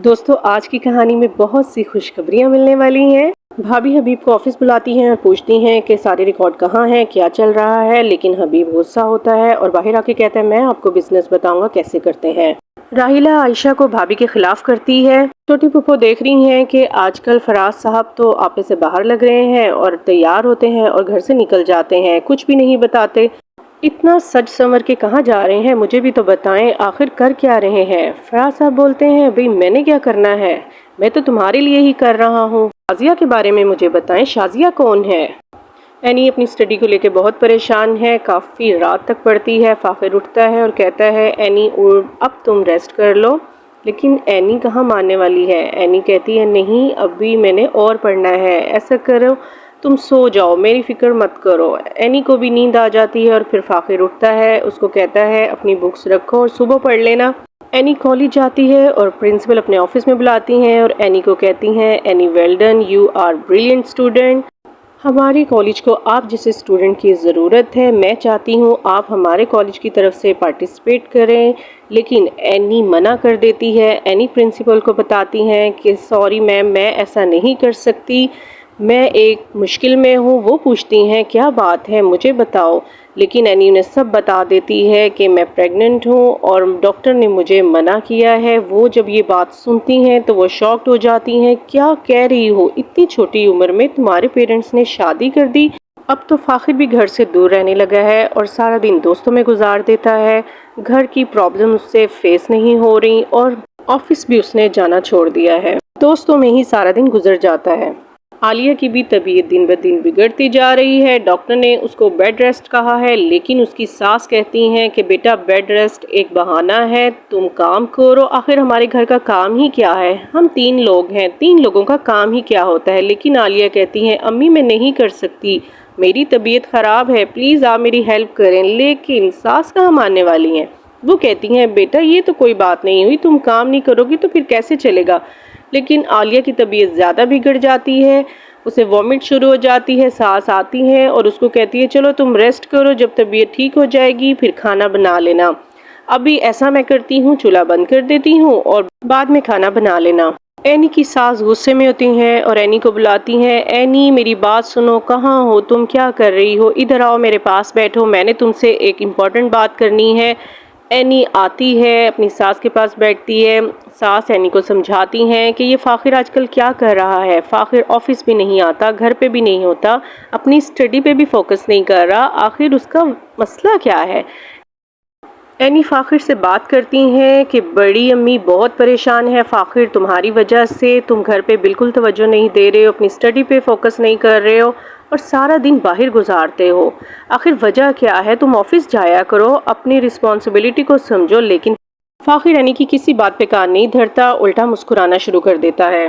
دوستوں آج کی کہانی میں بہت سی خوشخبریاں ملنے والی ہیں۔ بھابھی حبیب کو آفس بلاتی ہیں اور پوچھتی ہیں کہ سارے ریکارڈ کہاں ہیں، کیا چل رہا ہے، لیکن حبیب غصہ ہوتا ہے اور باہر آ کے کہتا ہے میں آپ کو بزنس بتاؤں گا کیسے کرتے ہیں۔ راحیلہ عائشہ کو بھابھی کے خلاف کرتی ہے۔ چھوٹی پھپھو دیکھ رہی ہیں کہ آج کل فراز صاحب تو آپے سے باہر لگ رہے ہیں اور تیار ہوتے ہیں اور گھر سے نکل جاتے ہیں، کچھ بھی نہیں بتاتے۔ اتنا سج سنور کے کہاں جا رہے ہیں، مجھے بھی تو بتائیں آخر کر کیا رہے ہیں۔ فراز صاحب بولتے ہیں بھئی میں نے کیا کرنا ہے، میں تو تمہارے لیے ہی کر رہا ہوں، شازیہ کے بارے میں مجھے بتائیں، شازیہ کون ہے۔ اینی اپنی اسٹڈی کو لے کے بہت پریشان ہے، کافی رات تک پڑھتی ہے۔ فاخر اٹھتا ہے اور کہتا ہے اینی اب تم ریسٹ کر لو، لیکن اینی کہاں ماننے والی ہے۔ اینی کہتی ہے نہیں ابھی میں نے اور پڑھنا ہے، ایسا کرو تم سو جاؤ، میری فکر مت کرو۔ اینی کو بھی نیند آ جاتی ہے اور پھر فاخر اٹھتا ہے، اس کو کہتا ہے اپنی بکس رکھو اور صبح پڑھ لینا۔ اینی کالج جاتی ہے اور پرنسپل اپنے آفس میں بلاتی ہیں اور اینی کو کہتی ہیں Annie well done, you are brilliant student, ہمارے کالج کو آپ جیسے اسٹوڈنٹ کی ضرورت ہے، میں چاہتی ہوں آپ ہمارے کالج کی طرف سے پارٹیسپیٹ کریں۔ لیکن اینی منع کر دیتی ہے۔ اینی پرنسپل کو بتاتی ہیں کہ سوری میم میں ایسا نہیں کر سکتی، میں ایک مشکل میں ہوں۔ وہ پوچھتی ہیں کیا بات ہے مجھے بتاؤ، لیکن اینی انہیں سب بتا دیتی ہے کہ میں پریگننٹ ہوں اور ڈاکٹر نے مجھے منع کیا ہے۔ وہ جب یہ بات سنتی ہیں تو وہ شاکڈ ہو جاتی ہیں، کیا کہہ رہی ہو، اتنی چھوٹی عمر میں تمہارے پیرنٹس نے شادی کر دی۔ اب تو فاخر بھی گھر سے دور رہنے لگا ہے اور سارا دن دوستوں میں گزار دیتا ہے، گھر کی پرابلم اس سے فیس نہیں ہو رہی اور آفس بھی اس نے جانا چھوڑ دیا ہے، دوستوں میں ہی سارا دن گزر جاتا ہے۔ عالیہ کی بھی طبیعت دن بدن بگڑتی جا رہی ہے، ڈاکٹر نے اس کو بیڈ ریسٹ کہا ہے، لیکن اس کی ساس کہتی ہیں کہ بیٹا بیڈ ریسٹ ایک بہانہ ہے، تم کام کرو، آخر ہمارے گھر کا کام ہی کیا ہے، ہم 3 لوگ ہیں، 3 لوگوں کا کام ہی کیا ہوتا ہے۔ لیکن عالیہ کہتی ہیں امی میں نہیں کر سکتی، میری طبیعت خراب ہے، پلیز آپ میری ہیلپ کریں۔ لیکن ساس کہاں ماننے والی ہیں، وہ کہتی ہیں بیٹا یہ تو کوئی بات نہیں ہوئی، تم کام نہیں کرو گی تو پھر کیسے چلے گا۔ لیکن عالیہ کی طبیعت زیادہ بگڑ جاتی ہے، اسے وامٹ شروع ہو جاتی ہے، ساس آتی ہے اور اس کو کہتی ہے چلو تم ریسٹ کرو، جب طبیعت ٹھیک ہو جائے گی پھر کھانا بنا لینا، ابھی ایسا میں کرتی ہوں چولہا بند کر دیتی ہوں اور بعد میں کھانا بنا لینا۔ اینی کی ساس غصے میں ہوتی ہیں اور اینی کو بلاتی ہیں، اینی میری بات سنو، کہاں ہو تم، کیا کر رہی ہو، ادھر آؤ میرے پاس بیٹھو، میں نے تم سے ایک امپورٹنٹ بات کرنی ہے۔ اینی آتی ہے، اپنی ساس کے پاس بیٹھتی ہے، ساس اینی کو سمجھاتی ہیں کہ یہ فاخر آج کل کیا کر رہا ہے، فاخر آفس بھی نہیں آتا، گھر پہ بھی نہیں ہوتا، اپنی اسٹڈی پہ بھی فوکس نہیں کر رہا، آخر اس کا مسئلہ کیا ہے۔ اینی فاخر سے بات کرتی ہیں کہ بڑی امی بہت پریشان ہے فاخر تمہاری وجہ سے، تم گھر پہ بالکل توجہ نہیں دے رہے ہو، اپنی اسٹڈی پہ فوکس نہیں کر رہے ہو اور سارا دن باہر گزارتے ہو، آخر وجہ کیا ہے، تم آفس جایا کرو، اپنی رسپانسبلٹی کو سمجھو۔ لیکن فاخر اینی کی کسی بات پہ کان نہیں دھرتا، الٹا مسکرانا شروع کر دیتا ہے۔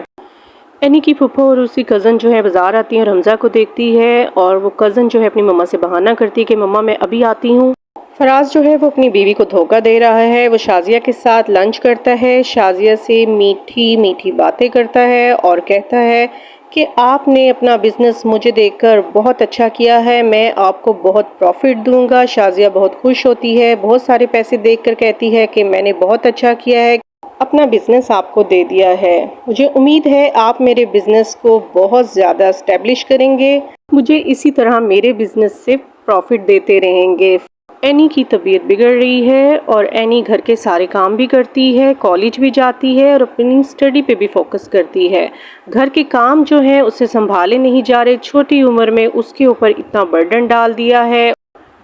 اینی کی پھپھو اور اس کی کزن جو ہے بازار آتی ہیں اور حمزہ کو دیکھتی ہے اور وہ کزن جو ہے اپنی مما سے بہانہ کرتی ہے کہ مما میں ابھی آتی ہوں۔ فراز جو ہے وہ اپنی بیوی کو دھوکہ دے رہا ہے، وہ شازیہ کے ساتھ لنچ کرتا ہے، شازیہ سے میٹھی میٹھی باتیں کرتا ہے اور کہتا ہے کہ آپ نے اپنا بزنس مجھے دیکھ کر بہت اچھا کیا ہے، میں آپ کو بہت پروفٹ دوں گا۔ شازیہ بہت خوش ہوتی ہے، بہت سارے پیسے دیکھ کر کہتی ہے کہ میں نے بہت اچھا کیا ہے، اپنا بزنس آپ کو دے دیا ہے، مجھے امید ہے آپ میرے بزنس کو بہت زیادہ اسٹیبلش کریں گے، مجھے اسی طرح میرے بزنس سے پروفٹ دیتے رہیں گے۔ اینی کی طبیعت بگڑ رہی ہے اور اینی گھر کے سارے کام بھی کرتی ہے، کالج بھی جاتی ہے اور اپنی اسٹڈی پہ بھی فوکس کرتی ہے، گھر کے کام جو ہیں اسے سنبھالے نہیں جا رہے، چھوٹی عمر میں اس کے اوپر اتنا برڈن ڈال دیا ہے،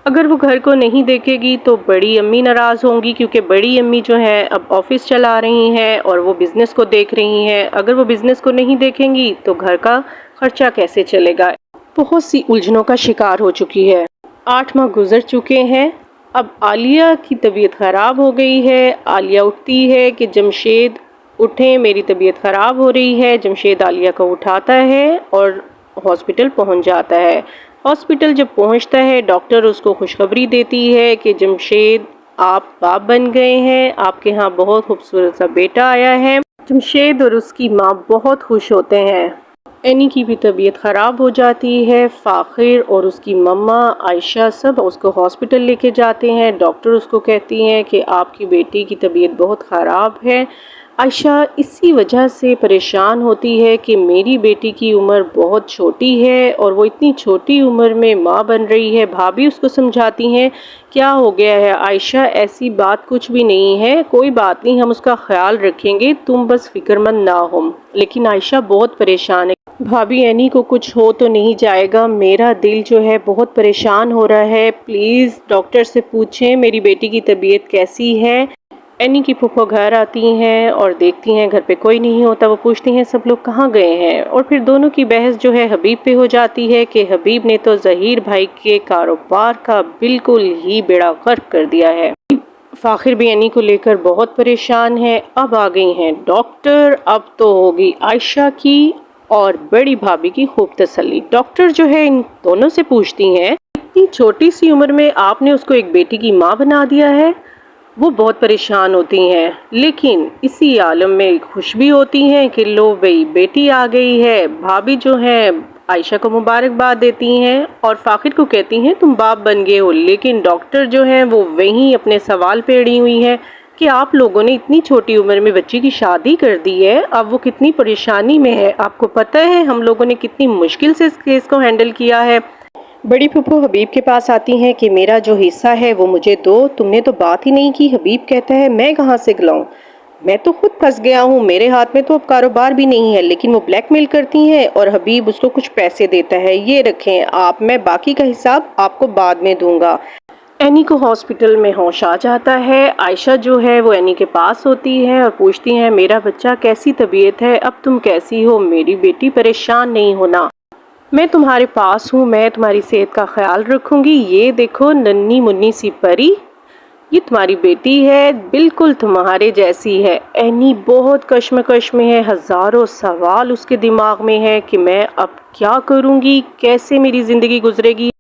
اگر وہ گھر کو نہیں دیکھے گی تو بڑی امی ناراض ہوں گی، کیونکہ بڑی امی جو ہے اب آفس چلا رہی ہیں اور وہ بزنس کو دیکھ رہی ہیں، اگر وہ بزنس کو نہیں دیکھیں گی تو گھر کا خرچہ کیسے چلے گا۔ بہت سی الجھنوں کا شکار ہو چکی ہے، 8 ماہ گزر چکے ہیں، اب عالیہ کی طبیعت خراب ہو گئی ہے۔ عالیہ اٹھتی ہے کہ جمشید اٹھیں میری طبیعت خراب ہو رہی ہے، جمشید عالیہ کو اٹھاتا ہے اور ہاسپٹل پہنچ جاتا ہے۔ ہاسپٹل جب پہنچتا ہے ڈاکٹر اس کو خوشخبری دیتی ہے کہ جمشید آپ باپ بن گئے ہیں، آپ کے ہاں بہت خوبصورت سا بیٹا آیا ہے۔ جمشید اور اس کی ماں بہت خوش ہوتے ہیں۔ اینی کی بھی طبیعت خراب ہو جاتی ہے، فاخر اور اس کی مما عائشہ سب اس کو ہاسپٹل لے کے جاتے ہیں، ڈاکٹر اس کو کہتی ہیں کہ آپ کی بیٹی کی طبیعت بہت خراب ہے، عائشہ اسی وجہ سے پریشان ہوتی ہے کہ میری بیٹی کی عمر بہت چھوٹی ہے اور وہ اتنی چھوٹی عمر میں ماں بن رہی ہے۔ بھابھی اس کو سمجھاتی ہیں کیا ہو گیا ہے عائشہ، ایسی بات کچھ بھی نہیں ہے، کوئی بات نہیں، ہم اس کا خیال رکھیں گے، تم بس فکر مند نہ ہو۔ لیکن عائشہ بہت پریشان ہے، بھابھی اینی کو کچھ ہو تو نہیں جائے گا، میرا دل جو ہے بہت پریشان ہو رہا ہے، پلیز ڈاکٹر سے پوچھیں میری بیٹی کی طبیعت کیسی ہے۔ اینی کی پھوپھو گھر آتی ہیں اور دیکھتی ہیں گھر پہ کوئی نہیں ہوتا، وہ پوچھتی ہیں سب لوگ کہاں گئے ہیں، اور پھر دونوں کی بحث جو ہے حبیب پہ ہو جاتی ہے کہ حبیب نے تو ظہیر بھائی کے کاروبار کا بالکل ہی بیڑا غرق کر دیا ہے۔ فاخر بھی اینی کو لے کر بہت پریشان ہے۔ اب آ گئی ہیں ڈاکٹر، اب تو ہوگی عائشہ کی اور بڑی بھابھی کی خوب تسلی۔ ڈاکٹر جو ہے ان دونوں سے پوچھتی ہیں اتنی چھوٹی سی عمر میں آپ نے اس کو ایک بیٹی کی ماں بنا دیا ہے۔ وہ بہت پریشان ہوتی ہیں، لیکن اسی عالم میں خوش بھی ہوتی ہیں کہ لو بھئی بیٹی آ گئی ہے۔ بھابھی جو ہیں عائشہ کو مبارکباد دیتی ہیں اور فاخر کو کہتی ہیں تم باپ بن گئے ہو، لیکن ڈاکٹر جو ہیں وہ وہیں اپنے سوال پہ اڑی ہوئی ہیں کہ آپ لوگوں نے اتنی چھوٹی عمر میں بچی کی شادی کر دی ہے، اب وہ کتنی پریشانی میں ہے، آپ کو پتہ ہے ہم لوگوں نے کتنی مشکل سے اس کیس کو ہینڈل کیا ہے۔ بڑی پھوپھو حبیب کے پاس آتی ہیں کہ میرا جو حصہ ہے وہ مجھے دو، تم نے تو بات ہی نہیں کی۔ حبیب کہتا ہے میں کہاں سے کھلاؤں، میں تو خود پھنس گیا ہوں، میرے ہاتھ میں تو اب کاروبار بھی نہیں ہے، لیکن وہ بلیک میل کرتی ہیں اور حبیب اس کو کچھ پیسے دیتا ہے، یہ رکھیں آپ، میں باقی کا حساب آپ کو بعد میں دوں گا۔ اینی کو ہاسپٹل میں ہوش آ جاتا ہے۔ عائشہ جو ہے وہ اینی کے پاس ہوتی ہے اور پوچھتی ہیں میرا بچہ کیسی طبیعت ہے، اب تم کیسی ہو؟ میری بیٹی پریشان نہیں ہونا، میں تمہارے پاس ہوں، میں تمہاری صحت کا خیال رکھوں گی، یہ دیکھو ننھی منی سی پری، یہ تمہاری بیٹی ہے، بالکل تمہارے جیسی ہے۔ اینی بہت کشمکش میں ہے، ہزاروں سوال اس کے دماغ میں ہے کہ میں اب کیا کروں گی، کیسے میری زندگی گزرے گی۔